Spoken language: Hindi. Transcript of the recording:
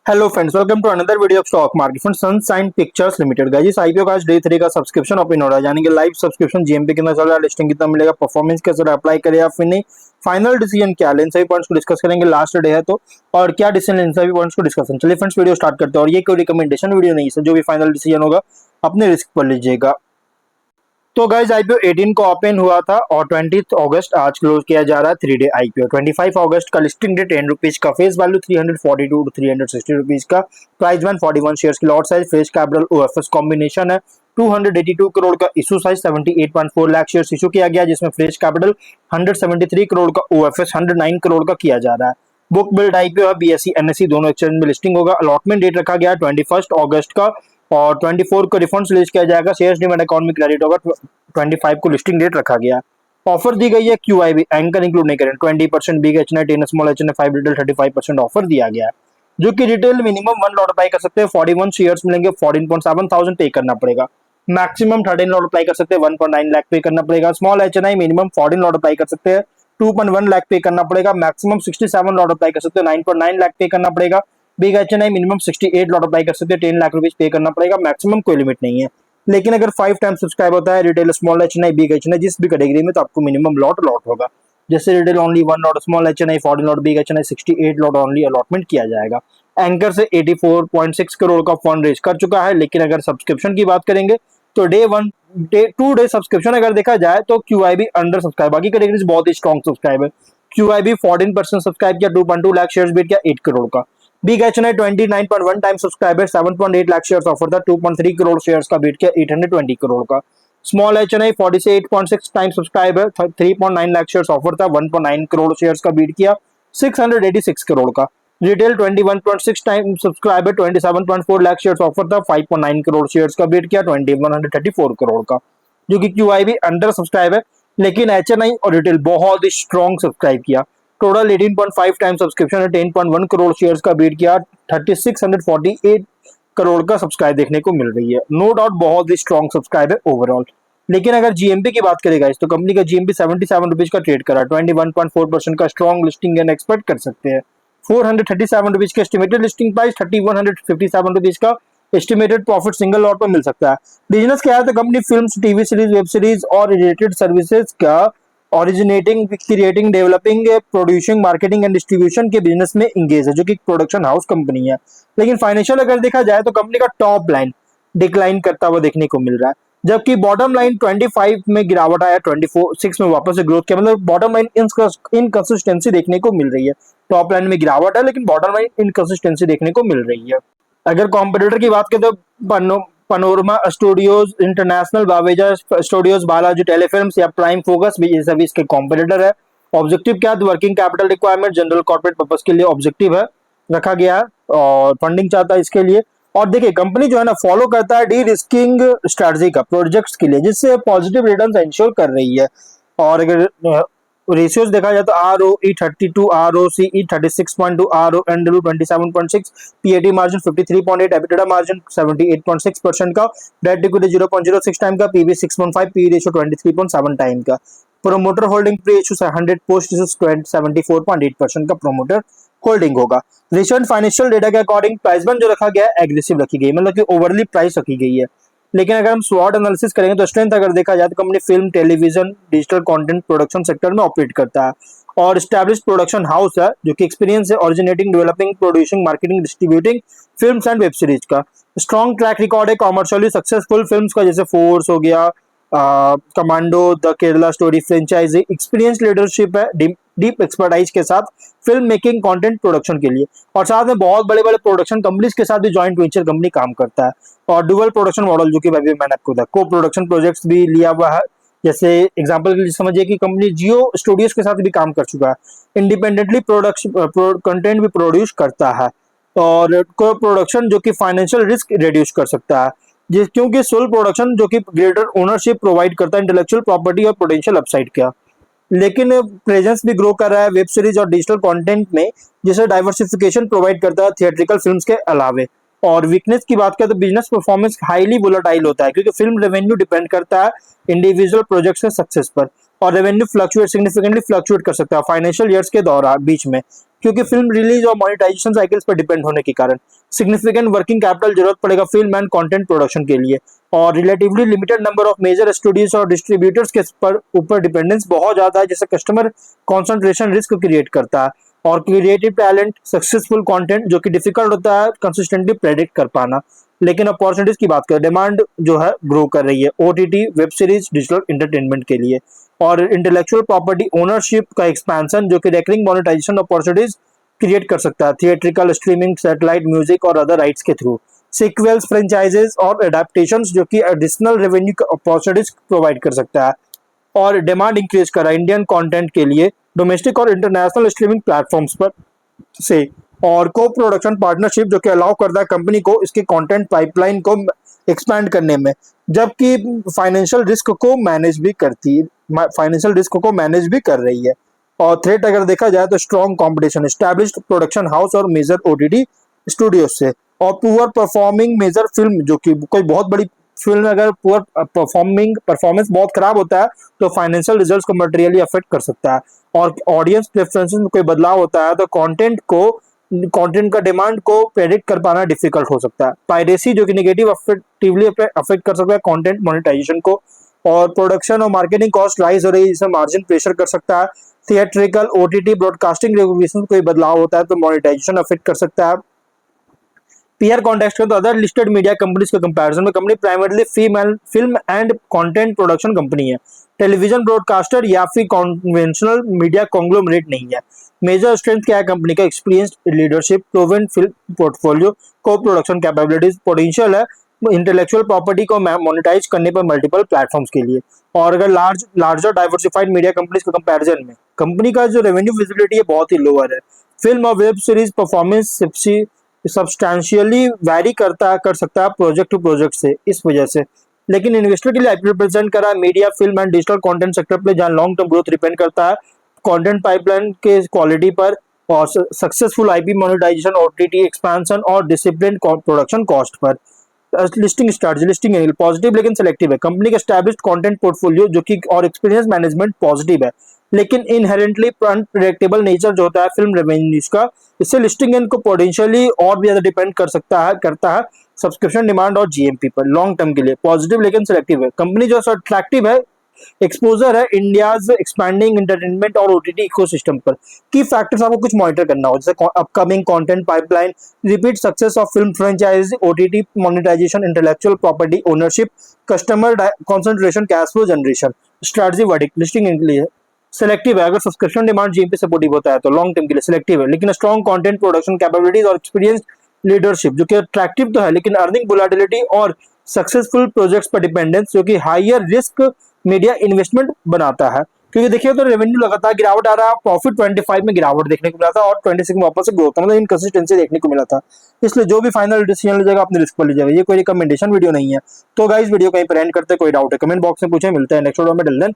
Hello friends, welcome to another video of stock market friends. Sunshine Pictures limited guys, इस आईपीओ का आज डे 3 का सब्सक्रिप्शन ओपन हो रहा है, यानी कि लाइव सब्सक्रिप्शन जीएमपी कितना चल रहा है, लिस्टिंग कितना मिलेगा, परफॉर्मेंस कैसे अप्लाई करे या फिर नहीं, फाइनल डिसीजन क्या है, इन सभी पॉइंट्स को डिस्कस करेंगे। लास्ट डे है तो और क्या डिसीजन, इन सभी पॉइंट्स को डिस्कस। चलिए फ्रेंड्स, वीडियो स्टार्ट करते हैं। और ये कोई रिकमेंडेशन वीडियो नहीं है, जो भी फाइनल डिसीजन होगा अपने रिस्क पर लीजिएगा। तो गाइज आईपीओ 18 को ओपन हुआ था और 20 अगस्त आज क्लोज किया जा रहा है 3 डे आईपीओ। 25 अगस्त का लिस्टिंग डेट 10 रुपीज का, फेस वैल्यू 342 टू 360 रुपीज का, प्राइस बैन 41 शेयर्स की, lot size face capital OFS combination है, 282 करोड़ का issue size, 78.4 lakh shares issue किया गया, जिसमें फ्रेश कैपिटल 173 करोड़ का, ओएफएस 109 करोड़ का किया जा रहा है। बुक बिल्ड आईपीओ है, बीएसई एनएसई दोनों एक्सचेंज में लिस्टिंग होगा। अलॉटमेंट डेट रखा गया 21 अगस्त का और 24 को रिफंड रिलीज किया जाएगा। शेयर्स डिमेट अकाउंट में क्रेडिट होगा। 25 को लिस्टिंग डेट रखा गया। ऑफर दी गई है क्यूआईबी, एंकर इंक्लूड नहीं करें, 20% big HNI 10 small HNI 5 retail 35% offer दिया गया है, जो कि रिटेल मिनिमम 1 लॉट अप्लाई कर सकते हैं, 41 शेयर्स मिलेंगे, 14.7 थाउजेंड पे करना पड़ेगा। मैक्सिमम 13 लॉट अप्लाई कर सकते हैं, 1.9 लाख पे करना पड़ेगा। Small HNI minimum 14 lot apply कर सकते हैं, 2.1 लाख पे करना पड़ेगा। मैक्सिमम 67 लॉट अप्लाई कर सकते हैं, 9.9 लाख पे करना पड़ेगा। Big HNI minimum 68 lot apply कर सकते हैं, 10 लाख रुपीज पे करना पड़ेगा। मैक्सिमम कोई लिमिट नहीं है, लेकिन अगर 5 टाइम सब्सक्राइब होता है retail small HNI big HNI जिस भी कैटेगरी में, तो आपको मिनिमम लॉट होगा। जैसे retail only 1 lot, small HNI 14 lot, big HNI 68 lot only allotment किया जाएगा। एंकर से 84.6 करोड़ का फंड रेज कर चुका है। लेकिन अगर सब्सक्रिप्शन की बात करेंगे तो डे 2 डे सब्सक्रिप्शन अगर देखा जाए तो क्यूआईबी अंडर सब्सक्राइब, बाकी कैटेगरीज बहुत ही स्ट्रॉन्ग सब्सक्राइब है। क्यूआईबी 14% सब्सक्राइब किया, 2.2 लाख शेयर्स बीट किया 8 करोड़ का। Big HNI 29.1 time subscriber, 7.8 lakh shares offer था, 2.3 करोड़ शेयर्स का बीट किया 820 करोड़ का। Small HNI 48.6 time subscriber, 3.9 lakh shares offer था, 1.9 करोड़ शेयर्स का बीट किया 686 करोड़ का। Retail 21.6 time subscriber, 27.4 lakh shares offer था, 5.9 करोड़ शेयर्स का बीट किया 2134 करोड़ का, जो कि क्यूआईबी अंडर सब्सक्राइब है। लेकिन एचएनआई और रिटेल बहुत ही स्ट्रॉन्ग सब्सक्राइब किया। टोटल 18.5 टाइम सब्सक्रिप्शन है, 10.1 करोड़ शेयर्स का बीट किया, 3648 करोड़ का सब्सक्राइब देखने को मिल रही है। नो डाउट बहुत ही स्ट्रॉन्ग सब्सक्राइब है ओवरऑल। लेकिन अगर जीएमपी की बात करेगा इस, तो कंपनी का जीएमपी 77 रुपीज का ट्रेड करा, 21.4% का स्ट्रॉन्ग लिस्टिंग गेन एक्सपेक्ट कर सकते हैं। 437 रुपीज का एस्टिमेटेड लिस्टिंग प्राइस, 3157 रुपीज का एस्टिमेटेड प्रॉफिट सिंगल लॉट पर मिल सकता है। बिजनेस क्या है तो company film, TV series, web series और रिलेटेड सर्विसेज का originating, creating, developing, producing, marketing and distribution के बिजनेस में इंगेज है, जो कि प्रोडक्शन हाउस कंपनी है। लेकिन फाइनेंशियल अगर देखा जाए तो कंपनी का टॉप लाइन डिक्लाइन करता हुआ देखने को मिल रहा है, जबकि बॉटम लाइन 25 में गिरावट आया, 24 में वापस से ग्रोथ किया, मतलब बॉटम लाइन इनकंसिस्टेंसी देखने को मिल रही है। टॉप लाइन में गिरावट है लेकिन बॉटम लाइन इनकंसिस्टेंसी देखने को मिल रही है। अगर कॉम्पिटिटर की बात करें तो panorama studios international, Baweja studios, Balaji telefilms या प्राइम फोकस भी ये सभी इसके कॉम्पिटिटर है। ऑब्जेक्टिव क्या है, working capital requirement general corporate purpose के लिए ऑब्जेक्टिव है रखा गया है और फंडिंग चाहता है इसके लिए। और देखिए कंपनी जो है ना फॉलो करता है डी रिस्किंग स्ट्रेटजी का प्रोजेक्ट्स के लिए, जिससे पॉजिटिव रिटर्न इंश्योर कर रही है। और अगर रेशियोज देखा जाए तो R O E 32, R O C E 36.2, R O N W 27.6, PAT margin 53.8, EBITDA margin 78.6% का, डेट इक्विटी 0.06 टाइम का, पीबी 6.5, पी रेशियो 23.7 टाइम का। Promoter holding pre issue 100 post 74.8% का प्रोमोटर होल्डिंग होगा। रिसेंट फाइनेंशियल डेटा के अकॉर्डिंग प्राइस बैंड जो रखा गया है एग्रेसिव रखी गई, मतलब कि ओवरली प्राइस रखी गई है। लेकिन अगर हम स्वॉट एनालिसिस करेंगे तो स्ट्रेंथ अगर देखा जाए तो company film, television, digital content production sector में ऑपरेट करता है और स्टैब्लिश प्रोडक्शन हाउस है, जो कि एक्सपीरियंस है originating, developing, producing, marketing, distributing films and web series का। स्ट्रॉन्ग ट्रैक रिकॉर्ड है कॉमर्शियली सक्सेसफुल फिल्म्स का, जैसे फोर्स हो गया, Commando, The Kerala Story franchise. Experience leadership है डीप एक्सपर्टाइज के साथ फिल्म मेकिंग, कंटेंट प्रोडक्शन के लिए। और साथ में बहुत बड़े बड़े प्रोडक्शन कंपनीज के साथ भी जॉइंट वेंचर कंपनी काम करता है। और डुअल प्रोडक्शन मॉडल, जो कि मैंने आपको बताया, को प्रोडक्शन प्रोजेक्ट्स भी लिया हुआ है। जैसे एग्जांपल के लिए समझिए कि कंपनी जियो स्टूडियोज के साथ भी काम कर चुका है, इंडिपेंडेंटली प्रोडक्शन कंटेंट भी प्रोड्यूस करता है। और को प्रोडक्शन जो कि फाइनेंशियल रिस्क रिड्यूस कर सकता है, जिस क्योंकि सोल प्रोडक्शन जो कि ग्रेटर ओनरशिप प्रोवाइड करता है इंटेलेक्चुअल प्रॉपर्टी और पोटेंशियल अपसाइड का। लेकिन प्रेजेंस भी ग्रो कर रहा है वेब सीरीज और डिजिटल कंटेंट में, जिसे डाइवर्सिफिकेशन प्रोवाइड करता है थिएट्रिकल फिल्म्स के अलावे। और वीकनेस की बात करें तो बिजनेस परफॉर्मेंस हाईली वोलेटाइल होता है, क्योंकि फिल्म रेवेन्यू डिपेंड करता है इंडिविजुअल प्रोजेक्ट के सक्सेस पर। और रेवेन्यू सिग्निफिकेंटली फ्लक्चुएट कर सकता है फाइनेंशियल ईयर्स के दौरान बीच में, क्योंकि फिल्म रिलीज और मोनेटाइजेशन साइकिल्स पर डिपेंड होने के कारण सिग्निफिकेंट वर्किंग कैपिटल जरूरत पड़ेगा फिल्म एंड कंटेंट प्रोडक्शन के लिए। और relatively limited number of major studios और डिस्ट्रीब्यूटर्स के ऊपर डिपेंडेंस बहुत ज्यादा है, जिससे कस्टमर कॉन्सेंट्रेशन रिस्क क्रिएट करता है। और क्रिएटिव टैलेंट, सक्सेसफुल कंटेंट जो कि डिफिकल्ट होता है कंसिस्टेंटली प्रेडिक्ट कर पाना। लेकिन अपॉर्चुनिटीज की बात करें, डिमांड जो है ग्रो कर रही है OTT, web series, digital entertainment के लिए। और इंटेलेक्चुअल प्रॉपर्टी ओनरशिप का एक्सपेंशन जो कि रेकरिंग मोनेटाइजेशन अपॉर्चुनिटीज क्रिएट कर सकता है थिएट्रिकल, स्ट्रीमिंग, सैटेलाइट म्यूजिक और अदर राइट्स के थ्रू। सीक्वल्स, फ्रेंचाइजेस और एडेप्टेशंस जो कि एडिशनल रेवेन्यू अपॉर्चुनिटीज प्रोवाइड कर सकता है। और डिमांड इंक्रीज कर रहा है इंडियन कंटेंट के लिए डोमेस्टिक और इंटरनेशनल स्ट्रीमिंग प्लेटफॉर्म्स पर से। और को प्रोडक्शन पार्टनरशिप जो कि अलाउ करता है कंपनी को इसके कंटेंट पाइपलाइन को एक्सपैंड करने में, जबकि फाइनेंशियल रिस्क को मैनेज भी करती है, फाइनेंशियल रिस्क को मैनेज भी कर रही है। और थ्रेट अगर देखा जाए तो strong competition, established production house और मेजर ओटीटी स्टूडियो से। और पुअर परफॉर्मिंग मेजर फिल्म जो कि कोई बहुत बड़ी फिल्म अगर पुअर परफॉर्मेंस बहुत खराब होता है तो फाइनेंशियल रिजल्ट्स को मटेरियली अफेक्ट कर सकता है। और ऑडियंस प्रेफरेंसेस में कोई बदलाव होता है तो कंटेंट का डिमांड को प्रेडिक्ट कर पाना डिफिकल्ट हो सकता है। पायरेसी जो कि नेगेटिव अफेक्टिवली अफेक्ट कर सकता है कंटेंट मोनेटाइजेशन को। और प्रोडक्शन और मार्केटिंग कॉस्ट राइज हो रही है जिससे मार्जिन प्रेशर कर सकता है। थिएट्रिकल, ओटीटी, ब्रॉडकास्टिंग रेगुलेशन कोई बदलाव होता है तो मोनेटाइजेशन अफेक्ट कर सकता है। पीआर कॉन्टेक्स्ट में तो अदर लिस्टेड मीडिया कंपनीज के कंपैरिजन में company primarily film and content production company है, टेलीविजन ब्रॉडकास्टर या फिर कॉन्वेंशनल मीडिया कॉन्ग्लोमरेट नहीं है। मेजर स्ट्रेंथ क्या है कंपनी का? Experienced leadership, proven film portfolio, coproduction capabilities, potential है इंटेलेक्चुअल प्रॉपर्टी को मोनेटाइज करने पर मल्टीपल प्लेटफॉर्म्स के लिए। और अगर लार्जर डाइवर्सिफाइड मीडिया कंपनीज के कंपैरिजन में कंपनी का जो रेवेन्यू विजिबिलिटी है बहुत ही लोअर है। फिल्म और web series performance substantially vary कर सकता है प्रोजेक्ट टू प्रोजेक्ट से इस वजह से। लेकिन इन्वेस्टर के लिए आईपीओ रिप्रेजेंट करा media, film and digital content sector पे जहां लॉन्ग टर्म ग्रोथ डिपेंड करता है कंटेंट पाइपलाइन के क्वालिटी पर और successful IP monetisation, OTT expansion और डिसिप्लिन प्रोडक्शन कॉस्ट पर। लिस्टिंग एंगल पॉजिटिव लेकिन सेलेक्टिव है। कंपनी का एस्टैब्लिश्ड कंटेंट पोर्टफोलियो जो कि और एक्सपीरियंस मैनेजमेंट पॉजिटिव है, लेकिन इनहेरेंटली अनप्रेडिक्टेबल नेचर जो होता है फिल्म रेवेन्यूज का, इससे लिस्टिंग एंड को पोटेंशियली और भी ज्यादा डिपेंड करता है सब्सक्रिप्शन डिमांड और जीएमपी पर। लॉन्ग टर्म के लिए पॉजिटिव लेकिन सेलेक्टिव है। कंपनी जो अट्रैक्टिव है, एक्सपोजर है इंडियाज एक्सपैंडिंग एंटरटेनमेंट और ओटीटी इकोसिस्टम पर। की फैक्टर्स आपको कुछ मॉनिटर करना हो जैसे upcoming content pipeline, repeat success of film franchise, OTT monetisation, intellectual property ownership, customer concentration, cash flow generation, strategy verdict. Listing के लिए सेलेक्टिव है, अगर सब्सक्रिप्शन डिमांड जीएमपी सपोर्टिव होता है तो लॉन्ग टर्म के लिए सिलेक्टिव है। लेकिन स्ट्रॉन्ग कंटेंट प्रोडक्शन कैपेबिलिटीज और एक्सपीरियंस लीडरशिप जो कि अट्रैक्टिव तो है लेकिन अर्निंग वोलेटिलिटी और सक्सेसफुल प्रोजेक्ट्स पर डिपेंडेंस जो कि हायर रिस्क मीडिया इन्वेस्टमेंट बनाता है। क्योंकि देखिए तो रेवेन्यू लगातार गिरावट आ रहा है, प्रॉफिट 25 में गिरावट देखने को मिला था और 26 में वापस से ग्रोथ, मतलब इनकंसिस्टेंसी देखने को मिला था। इसलिए जो भी फाइनल डिसीजन लीजिएगा अपने रिस्क पर लीजिएगा, ये कोई रिकमेंडेशन वीडियो नहीं है। तो गाइस वीडियो कहीं पर एंड करते, कोई डाउट है कमेंट बॉक्स में पूछे। मिलते हैं नेक्स्ट वीडियो में, टिल देन